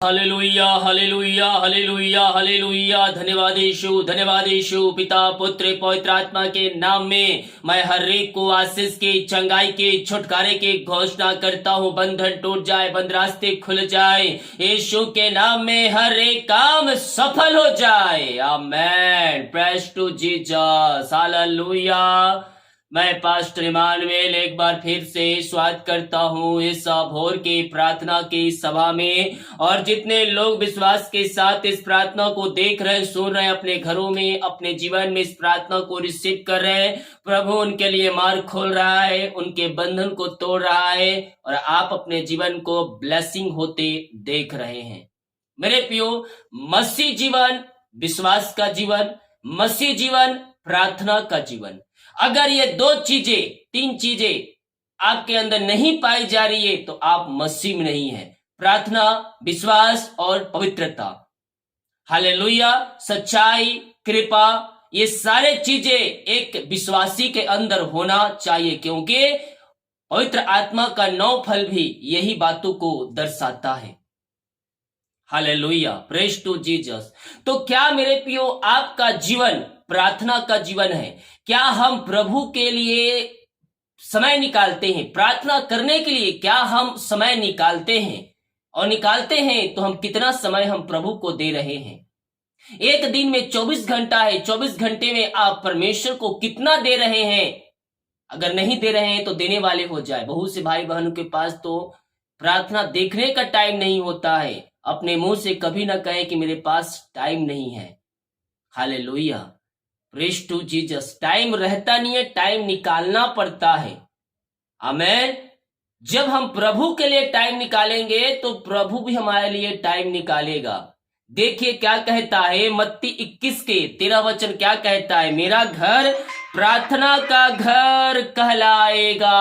Hallelujah hallelujah hallelujah hallelujah. धन्यवाद यीशु, धन्यवाद यीशु। पिता पुत्र पवित्र आत्मा के नाम में मैं हर एक को आशीष की, चंगाई के, छुटकारे की घोषणा करता हूँ। बंधन टूट जाए, बंद रास्ते खुल जाए, यीशु के नाम में हर एक काम सफल हो जाए। Amen. Praise to Jesus. Hallelujah. मैं पास्टर इमानुएल एक बार फिर से स्वागत करता हूँ इस भोर की प्रार्थना की सभा में। और जितने लोग विश्वास के साथ इस प्रार्थना को देख रहे, सुन रहे, अपने घरों में, अपने जीवन में इस प्रार्थना को रिसीव कर रहे हैं, प्रभु उनके लिए मार्ग खोल रहा है, उनके बंधन को तोड़ रहा है और आप अपने जीवन को ब्लेसिंग होते देख रहे हैं। मेरे प्रियो, मसीह जीवन विश्वास का जीवन, मसीह जीवन प्रार्थना का जीवन। अगर ये दो चीजें, तीन चीजें आपके अंदर नहीं पाई जा रही है तो आप मसीह में नहीं है। प्रार्थना, विश्वास और पवित्रता। हालेलुया। सच्चाई, कृपा, ये सारे चीजें एक विश्वासी के अंदर होना चाहिए, क्योंकि पवित्र आत्मा का 9 फल भी यही बातों को दर्शाता है। हालेलुया। Praise to Jesus. तो क्या मेरे प्रियो आपका जीवन प्रार्थना का जीवन है? क्या हम प्रभु के लिए समय निकालते हैं? प्रार्थना करने के लिए क्या हम समय निकालते हैं? और निकालते हैं तो हम कितना समय हम प्रभु को दे रहे हैं? एक दिन में 24 घंटा है, 24 घंटे में आप परमेश्वर को कितना दे रहे हैं? अगर नहीं दे रहे हैं तो देने वाले हो जाए। बहुत से भाई बहनों के पास तो प्रार्थना देखने का टाइम नहीं होता है। अपने मुंह से कभी ना कहें कि मेरे पास टाइम नहीं है। Hallelujah. Praise to Jesus. Time रहता नहीं है, टाइम निकालना पड़ता है। आमेन। जब हम प्रभु के लिए टाइम निकालेंगे तो प्रभु भी हमारे लिए टाइम निकालेगा। देखिए क्या कहता है मत्ती 21 के 13 वचन क्या कहता है? मेरा घर प्रार्थना का घर कहलाएगा।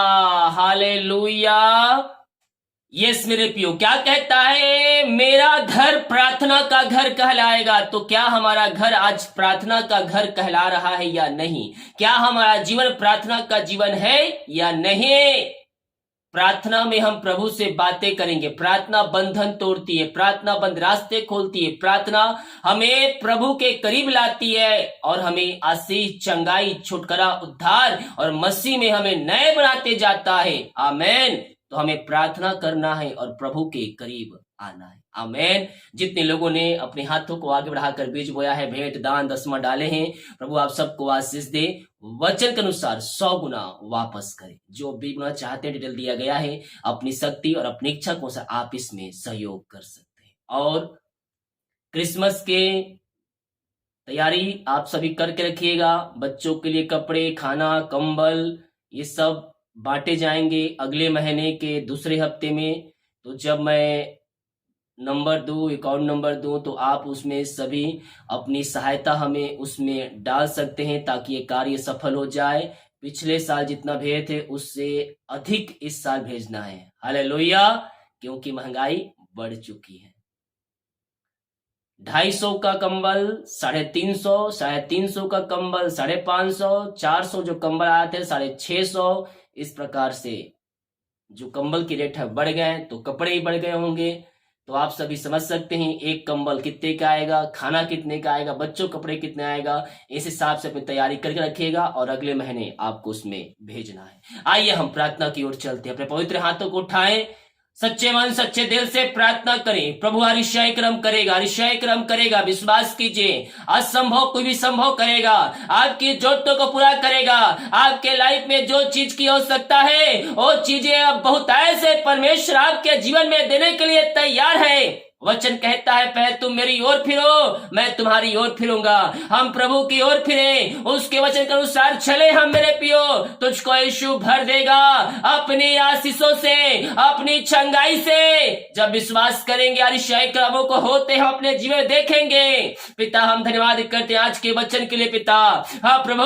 हालेलुया। यस मेरे प्रियो, क्या कहता है? मेरा घर प्रार्थना का घर कहलाएगा। तो क्या हमारा घर आज प्रार्थना का घर कहला रहा है या नहीं? क्या हमारा जीवन प्रार्थना का जीवन है या नहीं? प्रार्थना में हम प्रभु से बातें करेंगे। प्रार्थना बंधन तोड़ती है, प्रार्थना बंद रास्ते खोलती है, प्रार्थना हमें प्रभु के करीब लाती है और हमें आशीष, चंगाई, छुटकारा, उद्धार और मसीह में हमें नए बनाते जाता है। आमेन। तो हमें प्रार्थना करना है और प्रभु के करीब आना है। आमेन। जितने लोगों ने अपने हाथों को आगे बढ़ाकर बीज बोया है, भेंट, दान, दसवां डाले हैं, प्रभु आप सबको आशीष दे, वचन के अनुसार 100 गुना वापस करे। जो भी गुना चाहते हैं, डिटेल दिया गया है, अपनी शक्ति और अपनी इच्छा को आप इसमें सहयोग कर सकते हैं। और क्रिसमस के तैयारी आप सभी करके रखिएगा। बच्चों के लिए कपड़े, खाना, कंबल, ये सब बांटे जाएंगे अगले महीने के दूसरे हफ्ते में। तो जब मैं नंबर दूं, अकाउंट नंबर दूं, तो आप उसमें सभी अपनी सहायता हमें उसमें डाल सकते हैं ताकि ये कार्य सफल हो जाए। पिछले साल जितना भेजे थे उससे अधिक इस साल भेजना है। हालेलुया। क्योंकि महंगाई बढ़ चुकी है। 250 का कंबल 350, 350 का कंबल 550, 400 जो कंबल आए थे 650। इस प्रकार से जो कंबल की रेट है बढ़ गए, तो कपड़े ही बढ़ गए होंगे। तो आप सभी समझ सकते हैं एक कंबल कितने का आएगा, खाना कितने का आएगा, बच्चों कपड़े कितने आएगा। इस हिसाब से अपनी तैयारी करके रखिएगा और अगले महीने आपको उसमें भेजना है। आइए हम प्रार्थना की ओर चलते हैं। अपने पवित्र हाथों को उठाएं, सच्चे मन सच्चे दिल से प्रार्थना करें। प्रभु अतिशय कर्म करेगा, अतिशय कर्म करेगा। विश्वास कीजिए, असंभव कोई भी संभव करेगा। आपकी जरूरतों को पूरा करेगा। आपके लाइफ में जो चीज की आवश्यकता है वो चीजें अब बहुत ऐसे परमेश्वर आपके जीवन में देने के लिए तैयार है। वचन कहता है पहले तुम मेरी ओर फिरो, मैं तुम्हारी ओर फिरूंगा। हम प्रभु की ओर फिरे, उसके वचन के अनुसार चले हम मेरे पियो, तुझको यीशु भर देगा अपनी आशीषों से, अपनी चंगाई से। जब विश्वास करेंगे अतिशय कर्मों को होते हम अपने जीवन में देखेंगे। पिता हम धन्यवाद करते हैं आज के वचन के लिए। पिता हाँ प्रभु,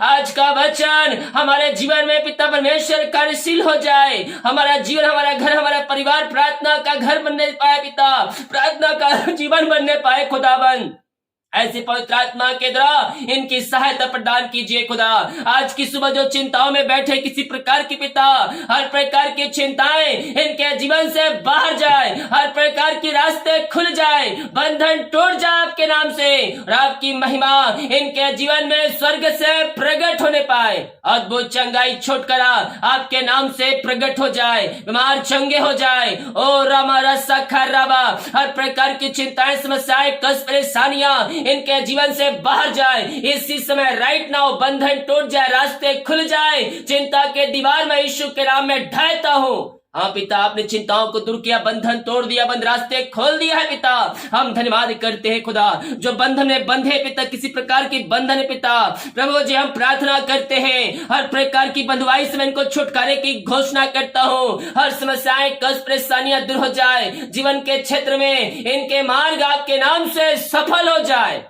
आज का वचन हमारे जीवन में पिता परमेश्वर कार्यशील हो जाए। हमारा जीवन, हमारा घर, हमारा परिवार प्रार्थना का घर बनने पाए पिता, प्रार्थना का जीवन बनने पाए खुदाबंद। ऐसे पवित्र आत्मा के द्वारा इनकी सहायता प्रदान कीजिए खुदा। आज की सुबह जो चिंताओं में बैठे किसी प्रकार की पिता, हर प्रकार की चिंताएं इनके जीवन से बाहर जाए, हर प्रकार की रास्ते खुल जाए, बंधन टूट जाए आपके नाम से, और आपकी महिमा इनके जीवन में स्वर्ग से प्रकट होने पाए। अद्भुत चंगाई छुटकारा आपके नाम से प्रकट हो जाए, बीमार चंगे हो जाए। ओ रामा रसा खर्राबा, हर प्रकार की चिंताएं, समस्याएं, कष्ट, परेशानियां इनके जीवन से बाहर जाए। इसी समय राइट नाउ बंधन टूट जाए, रास्ते खुल जाए। चिंता के दीवार में यीशु के नाम में ढाता हूँ। हाँ पिता, आपने चिंताओं को दूर किया, बंधन तोड़ दिया, बंद रास्ते खोल दिया है पिता। हम धन्यवाद करते हैं खुदा। जो बंधन में बंधे पिता, किसी प्रकार की बंधन है पिता, प्रभु जी हम प्रार्थना करते हैं, हर प्रकार की बंधुआई से मैं इनको छुटकारे की घोषणा करता हूँ। हर समस्याएं, कष्ट, परेशानियां दूर हो जाए। जीवन के क्षेत्र में इनके मार्ग आपके नाम से सफल हो जाए।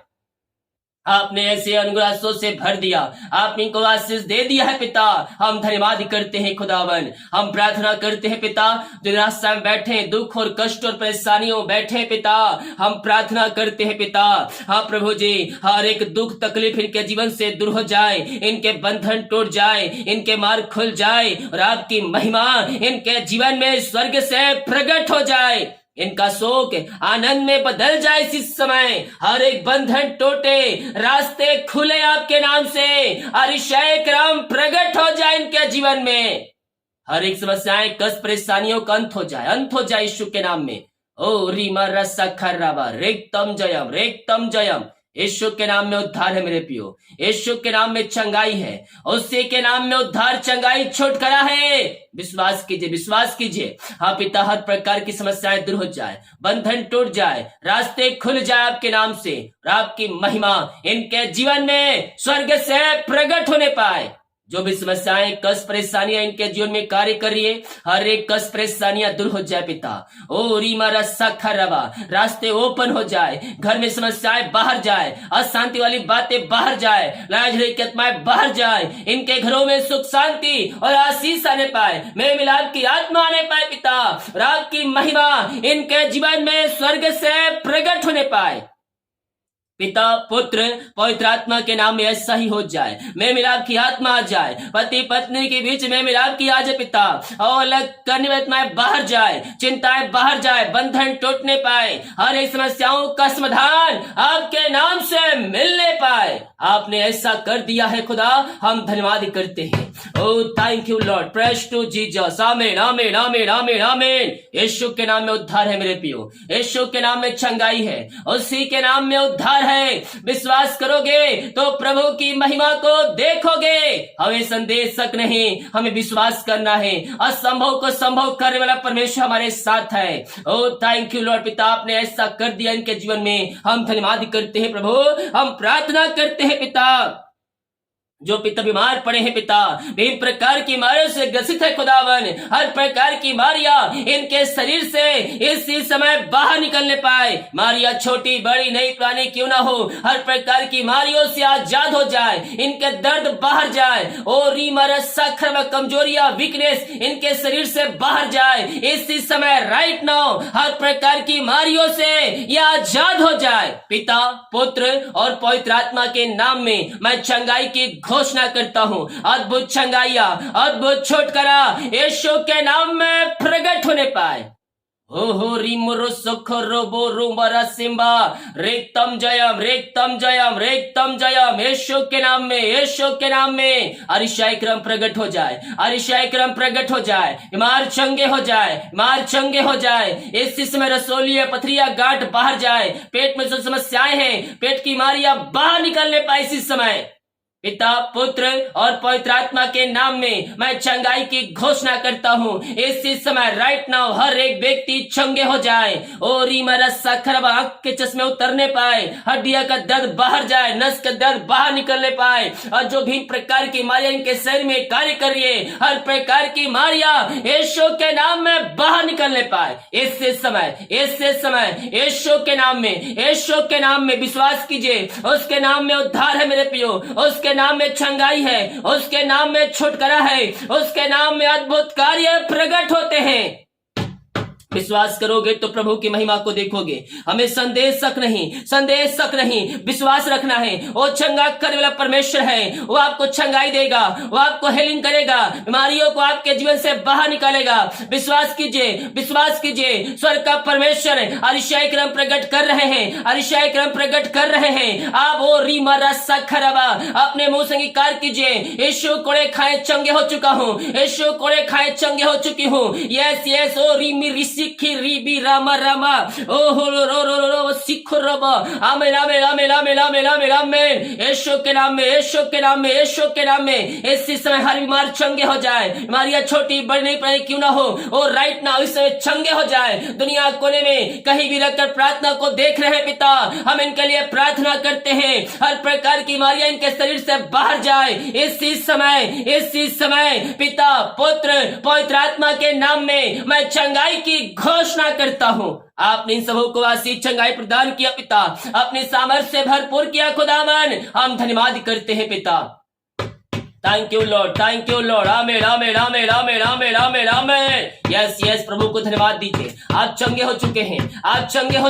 आपने ऐसे अनुग्रहों से भर दिया, आपने इनको आशीष दे दिया है पिता। हम धन्यवाद करते हैं खुदावन। हम प्रार्थना करते हैं पिता, जो रास्ते में बैठे दुख और कष्ट और परेशानियों बैठे पिता, हम प्रार्थना करते हैं पिता। हाँ प्रभु जी, हर एक दुख तकलीफ इनके जीवन से दूर हो जाए, इनके बंधन टूट जाए, इनके मार्ग खुल जाए, और आपकी महिमा इनके जीवन में स्वर्ग से प्रकट हो जाए। इनका शोक आनंद में बदल जाए। इस समय हर एक बंधन टूटे, रास्ते खुले आपके नाम से, अतिशय क्रम प्रकट हो जाए इनके जीवन में। हर एक समस्याएं, कष्ट, परेशानियों का अंत हो जाए, अंत हो जाए यीशु के नाम में। ओ रीमा रसा खर्राबा रेक्तम जयम, रेक्तम जयम। यीशु के नाम में उद्धार है मेरे पियो, यीशु के नाम में चंगाई है, उसी के नाम में उद्धार, चंगाई, छुटकारा है। विश्वास कीजिए, विश्वास कीजिए। हाँ पिता, हर प्रकार की समस्याएं दूर हो जाए, बंधन टूट जाए, रास्ते खुल जाए आपके नाम से, और आपकी महिमा इनके जीवन में स्वर्ग से प्रकट होने पाए। जो भी समस्याएं, कष्ट, परेशानियां इनके जीवन में कार्य कर रही है, हर एक कष्ट, परेशानियां दूर हो जाए पिता। ओ रीमा रसा खर्राबा, रास्ते ओपन हो जाए, घर में समस्याएं बाहर जाए, अशांति वाली बातें बाहर जाए, लाज की आत्माएं बाहर जाए, इनके घरों में सुख, शांति और आशीष आने पाए, मेल मिलाप की आत्मा आने पाए पिता, और आपकी महिमा इनके जीवन में स्वर्ग से प्रकट होने पाए। पिता, पुत्र, पवित्र आत्मा के नाम में ऐसा ही हो जाए। मेल मिलाप की आत्मा आ जाए, पति पत्नी के बीच में मिलाप की आ जाए पिता, और अलग करने में आत्माएं बाहर जाए, चिंताएं बाहर जाए, बंधन टूटने पाए, हर एक समस्याओं का समाधान आपके नाम से मिलने पाए। आपने ऐसा कर दिया है खुदा, हम धन्यवाद करते हैं। O thank you Lord, praise to Jesus. Amen, amen, amen, amen, आमीन। यीशु के नाम में उद्धार है मेरे पियो, यीशु के नाम में चंगाई है, उसी के नाम में उद्धार है। विश्वास करोगे तो प्रभु की महिमा को देखोगे। हमें संदेश शक नहीं, हमें विश्वास करना है। असंभव को संभव करने वाला परमेश्वर हमारे साथ है। ओ थैंक यू लॉर्ड, पिता आपने ऐसा कर दिया इनके जीवन में, हम धन्यवाद करते हैं प्रभु। हम प्रार्थना करते हैं पिता, जो पिता बीमार पड़े हैं पिता, विभिन्न प्रकार की बीमारियों से ग्रसित है खुदावन, हर प्रकार की बीमारियां इनके शरीर से इसी समय बाहर निकलने पाए। बीमारियां छोटी बड़ी नई पुरानी क्यों ना हो, हर प्रकार की बीमारियों से आजाद हो जाए, इनके दर्द बाहर जाए। और कमजोरियां, वीकनेस इनके शरीर से बाहर जाए इसी समय राइट नाउ, हर प्रकार की बीमारियों से यह आजाद हो जाए। पिता, पुत्र और पवित्र आत्मा के नाम में मैं चंगाई की घोषणा करता हूँ। अद्भुत चंगाइया, अद्भुत छुटकारा यीशु के नाम में प्रकट होने पाए। ओहो रिमरो सोखरो बोरो मरा सिम्बा, रेक्तम जयम, रेक्तम जयम, रेक्तम जयम। यीशु के नाम में, यीशु के नाम में अरिशाई क्रम प्रकट हो जाए, अरिशाई क्रम प्रकट हो जाए, बीमार चंगे हो जाए, बीमार चंगे हो जाए। इस समय रसोलिया, पथरिया, गांठ बाहर जाए, पेट में जो समस्याएं हैं, पेट की बीमारियां बाहर निकलने पाए इसी समय। पिता, पुत्र और पवित्र आत्मा के नाम में मैं चंगाई की घोषणा करता हूँ। इसी समय राइट नाउ हर एक व्यक्ति चंगे हो जाए। और आंख के चश्मे उतरने पाए, हड्डियां का दर्द बाहर जाए, नस का दर्द बाहर निकलने पाए, और जो भी प्रकार की बीमारियां इनके शरीर में कार्य कर रही है, हर प्रकार की बीमारियां यीशु के नाम में बाहर निकलने पाए। इससे समय यीशु के नाम में, यीशु के नाम में विश्वास कीजिए। उसके नाम में उद्धार है मेरे पियो, उसके नाम में चंगाई है, उसके नाम में छुटकारा है, उसके नाम में अद्भुत कार्य प्रकट होते हैं। विश्वास करोगे तो प्रभु की महिमा को देखोगे। हमें संदेश शक नहीं, विश्वास रखना है। वो चंगा करने वाला परमेश्वर है, वो आपको चंगाई देगा, वो आपको हीलिंग करेगा, बीमारियों को आपके जीवन से बाहर निकालेगा। विश्वास कीजिए। स्वर्ग का परमेश्वर अरिशाई क्रम प्रकट कर रहे हैं। आप वो रीमा रस्सा खराबा अपने मुंह से अंगीकार कीजिए। यीशु कोड़े खाए चंगे हो चुका हूँ, यीशु कोड़े खाए चंगे हो चुकी हूँ। यस ओ रीमी रिसिखी रीबी रामा रामा ओ हो रो सिखो रब। आमीन amen amen amen amen amen आमीन। यीशु के नाम में इसी समय हर बीमार चंगे हो जाए। बीमारियां छोटी बड़ी नहीं पड़े क्यों ना हो, और राइट नाउ इस समय चंगे हो जाए। दुनिया कोने में कहीं भी रखकर प्रार्थना को देख रहे हैं पिता, हम इनके लिए प्रार्थना करते हैं। हर प्रकार की बीमारियां इनके शरीर से बाहर जाए इसी समय पिता पुत्र पवित्र आत्मा के नाम में मैं चंगाई की घोषणा करता हूँ। आपने इन सबों को आशीष चंगाई प्रदान किया पिता, अपने सामर्थ्य से भरपूर किया खुदावन। हम धन्यवाद करते हैं पिता। थैंक यू लॉर्ड आमीन amen amen amen amen amen आमीन। यस प्रभु को धन्यवाद दीजिए। आप चंगे हो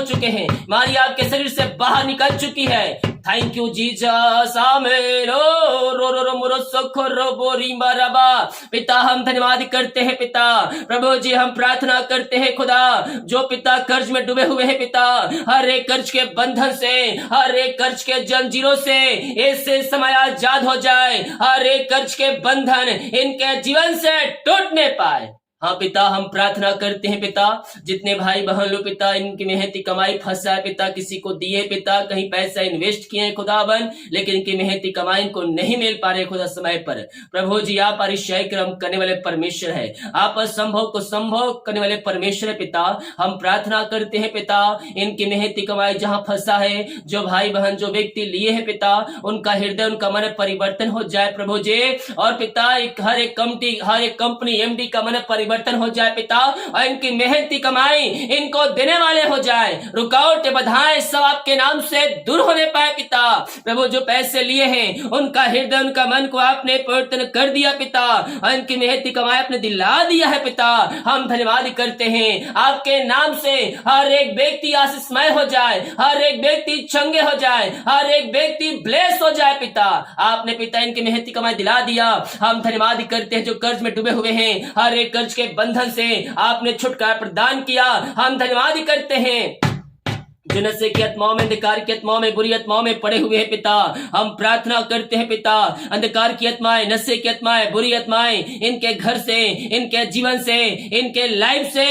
चुके हैं, मारी आपके शरीर से बाहर निकल चुकी है। थैंक यू जीसस आमीन। रो मुरो सोखो रो बोरी मरबा। पिता हम धन्यवाद करते हैं पिता। प्रभु जी हम प्रार्थना करते हैं खुदा, जो पिता कर्ज में डूबे हुए हैं पिता, हर एक कर्ज के बंधन से, हर एक कर्ज के जंजीरों से ऐसे समय आजाद हो जाए। हर एक कर्ज के बंधन इनके जीवन से टूटने पाए। हाँ पिता हम प्रार्थना करते हैं पिता, जितने भाई बहन लोग पिता इनकी मेहनती कमाई फंसा है पिता, किसी को दिए पिता, कहीं पैसा इन्वेस्ट किए हैं खुदावन, लेकिन इनकी मेहनती कमाई इनको नहीं मिल पा रहे खुदा समय पर। प्रभु जी आप अतिशय कर्म करने वाले परमेश्वर है, आप असंभव को संभव करने वाले परमेश्वर है पिता। हम प्रार्थना करते हैं पिता, इनकी मेहनती कमाई जहाँ फंसा है, जो भाई बहन जो व्यक्ति लिए है पिता, उनका हृदय उनका मन परिवर्तन हो जाए प्रभु जी। और पिता हर एक कंपनी एमडी का मन परिवर्तन हो जाए पिता, और इनकी मेहनती कमाई इनको देने वाले हो जाए। रुकावट बाधाएं सब आपके नाम से दूर होने पाए पिता। प्रभु जो पैसे लिए हैं उनका हृदय उनका मन को आपने परिवर्तन कर दिया पिता, और इनकी मेहनती कमाई आपने दिला दिया है पिता। हम धन्यवाद करते हैं आपके नाम से। हर एक व्यक्ति आशीषमय हो जाए, हर एक व्यक्ति चंगे हो जाए, हर एक व्यक्ति ब्लेस हो जाए पिता। आपने पिता इनकी मेहनती कमाई दिला दिया। हम धन्यवाद करते हैं जो कर्ज में डूबे हुए हैं, हर एक कर्ज के बंधन से आपने छुटकारा प्रदान किया। हम धन्यवाद करते हैं जो नशे की आत्माओं में, अंधकार की आत्माओं में, बुरी आत्माओं में पड़े हुए हैं पिता। हम प्रार्थना करते हैं पिता, अंधकार की आत्माएं, नशे की आत्माएं, बुरी आत्माएं इनके घर से, इनके जीवन से, इनके लाइफ से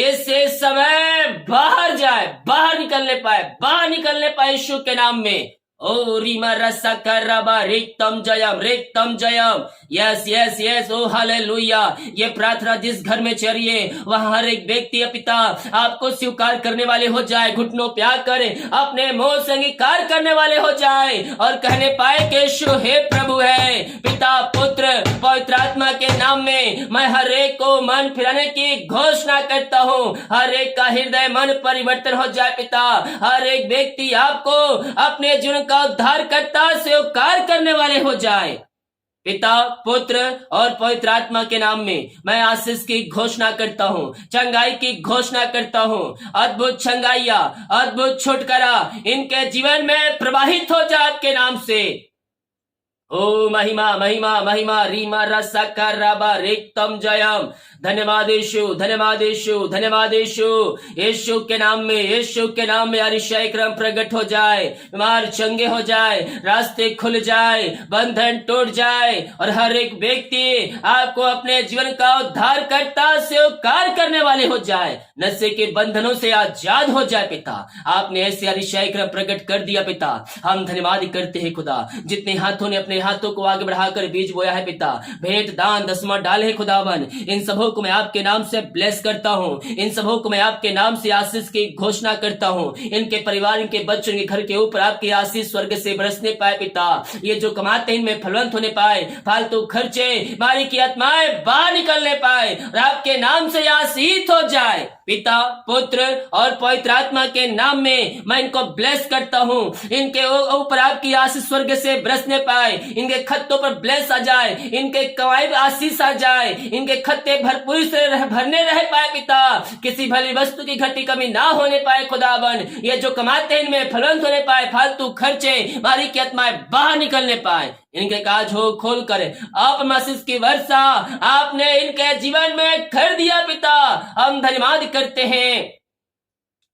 ऐसे समय बाहर जाए, बाहर निकलने पाए यीशु के नाम में। ओ रीमा रसा करबा रेक्तम जयम। यस ओ हालेलुया। ये प्रार्थना जिस घर में चल रही है वहां हर एक व्यक्ति पिता आपको स्वीकार करने वाले हो जाए, घुटनों पे आकर अपने मुंह से अंगीकार करने वाले हो जाए और कहने पाए कि यीशु हे प्रभु है। पिता पुत्र पवित्र आत्मा के नाम में मैं हर एक को मन फिराने की घोषणा करता हूँ। हर एक का हृदय मन परिवर्तन हो जाए पिता। हर एक व्यक्ति आपको अपने जीवन का उद्धारकर्ता स्वीकार करने वाले हो जाए। पिता पुत्र और पवित्र आत्मा के नाम में मैं आशीष की घोषणा करता हूँ, चंगाई की घोषणा करता हूँ। अद्भुत चंगाइया, अद्भुत छुटकारा इनके जीवन में प्रवाहित हो जाए आपके नाम से। ओ महिमा महिमा महिमा रीमा रसा कराबा रेक्तम जयम। धन्यवाद यीशु। यीशु के नाम में अतिशय क्रम प्रकट हो जाए, बीमार चंगे हो जाए, रास्ते खुल जाए, बंधन टूट जाए और हर एक व्यक्ति आपको अपने जीवन का उद्धारकर्ता स्वीकार करने वाले हो जाए, नशे के बंधनों से आजाद हो जाए पिता। आपने ऐसे अतिशय क्रम प्रकट कर दिया पिता। हम धन्यवाद करते हैं खुदा, जितने हाथों ने अपने हाथों को आगे बढ़ाकर बीज बोया है पिता, भेंट दान दसवां डाले है खुदावन, इन सबों को मैं आपके नाम से ब्लेस करता हूँ। इन सबों को मैं आपके नाम से आशीष की घोषणा करता हूँ। इनके परिवार, इनके बच्चों, इनके घर के ऊपर आपकी आशीष स्वर्ग से बरसने पाए पिता। ये जो कमाते हैं इनमें फलवंत होने पाए, फालतू खर्चे मारी की आत्माएं बाहर निकलने पाए और आपके नाम से आशीष हो जाए पिता, पुत्र और पवित्र आत्मा के नाम में मैं इनको ब्लेस करता हूँ। इनके ऊपर आपकी आशीष स्वर्ग से बरसने पाए, इनके खत्तों पर ब्लेस आ जाए, इनके कमाई में आशीष आ जाए, इनके खत्ते भरपूर से भरने रह पाए पिता। किसी भली वस्तु की घटी कमी ना होने पाए खुदावन। ये जो कमाते हैं इनमें फलवंत होने पाए, फालतू खर्चे मारी की आत्माएं बाहर निकलने पाए, इनके काज हो खोल कर आप आशीष की वर्षा आपने इनके जीवन में कर दिया पिता। हम धन्यवाद करते हैं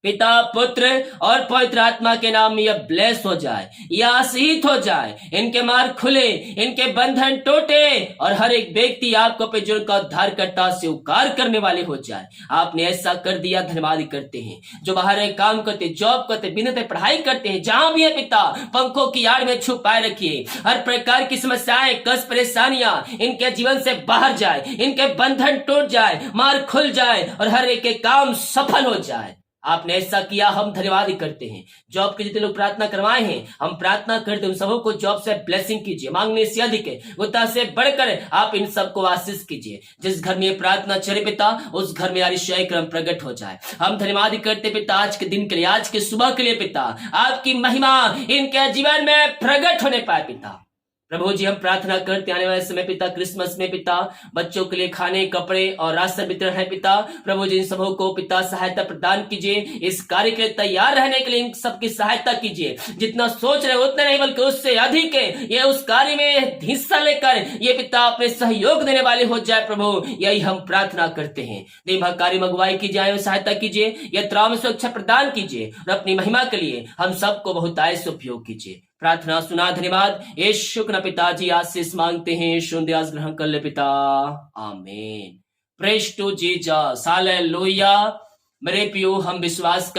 पिता, पुत्र और पवित्र आत्मा के नाम में यह ब्लेस हो जाए, यह आशीष हो जाए, इनके मार्ग खुले, इनके बंधन टूटे और हर एक व्यक्ति आपको पे जो उनका उद्धार करता स्वीकार करने वाले हो जाए। आपने ऐसा कर दिया, धन्यवाद करते हैं। जो बाहर काम करते, जॉब करते, बिना पढ़ाई करते हैं, जहां भी है पिता, पंखों की आड़ में छुपाए रखिए। हर प्रकार की समस्याएं, कष्ट, परेशानियां इनके जीवन से बाहर जाए, इनके बंधन टूट जाए, मार्ग खुल जाए और हर एक के काम सफल हो जाए। आपने ऐसा किया, हम धन्यवाद करते हैं। जॉब के जितने लोग प्रार्थना करवाए हैं, हम प्रार्थना करते हैं उन सबों को जॉब से ब्लेसिंग कीजिए, मांगने से अधिक है, उतना से बढ़कर आप इन सबको आशीष कीजिए। जिस घर में प्रार्थना चले पिता, उस घर में आशीष क्रम प्रकट हो जाए। हम धन्यवाद करते पिता आज के दिन के लिए, आज के सुबह के लिए पिता। आपकी महिमा इनके जीवन में प्रकट होने पाए पिता। प्रभु जी, हम प्रार्थना करते आने वाले समय पिता, क्रिसमस में पिता बच्चों के लिए खाने, कपड़े और राशन वितरण है पिता। प्रभु जी, इन सबों को पिता सहायता प्रदान कीजिए, इस कार्य के लिए तैयार रहने के लिए इन सबकी सहायता कीजिए। जितना सोच रहे उतना नहीं बल्कि उससे अधिक है, ये उस कार्य में हिस्सा लेकर ये पिता अपने सहयोग देने वाले हो जाए। प्रभु, यही हम प्रार्थना करते हैं। दिन भर कार्य में अगुवाई की जाए, सहायता कीजिए, यत्राओं में सुरक्षा प्रदान कीजिए और अपनी महिमा के लिए हम सबको बहुतायत से उपयोग कीजिए। प्रार्थना सुना, धन्यवाद। यीशु के पिताजी आशीष मांगते हैं, शुद्ध ग्रहण कर ले पिता, आमीन। Praise to Jesus, hallelujah. मेरे प्रियो, हम विश्वास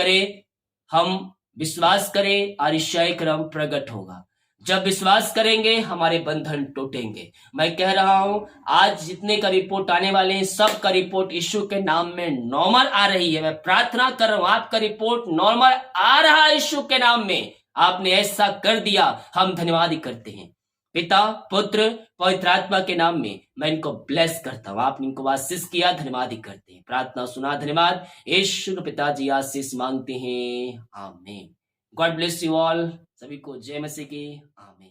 करें अतिशय क्रम प्रकट होगा। जब विश्वास करेंगे हमारे बंधन टूटेंगे। मैं कह रहा हूं, आज जितने का रिपोर्ट आने वाले हैं, सब का रिपोर्ट यीशु के नाम में नॉर्मल आ रही है। मैं प्रार्थना कर रहा हूं, आपका रिपोर्ट नॉर्मल आ रहा है यीशु के नाम में। आपने ऐसा कर दिया, हम धन्यवाद करते हैं। पिता, पुत्र, पवित्र आत्मा के नाम में मैं इनको ब्लेस करता हूं। आपने इनको आशीष किया, धन्यवाद करते हैं। प्रार्थना सुना, धन्यवाद। यीशु पिताजी आशीष मांगते हैं, आमीन। God bless you all. सभी को जय मसीह की, आमीन।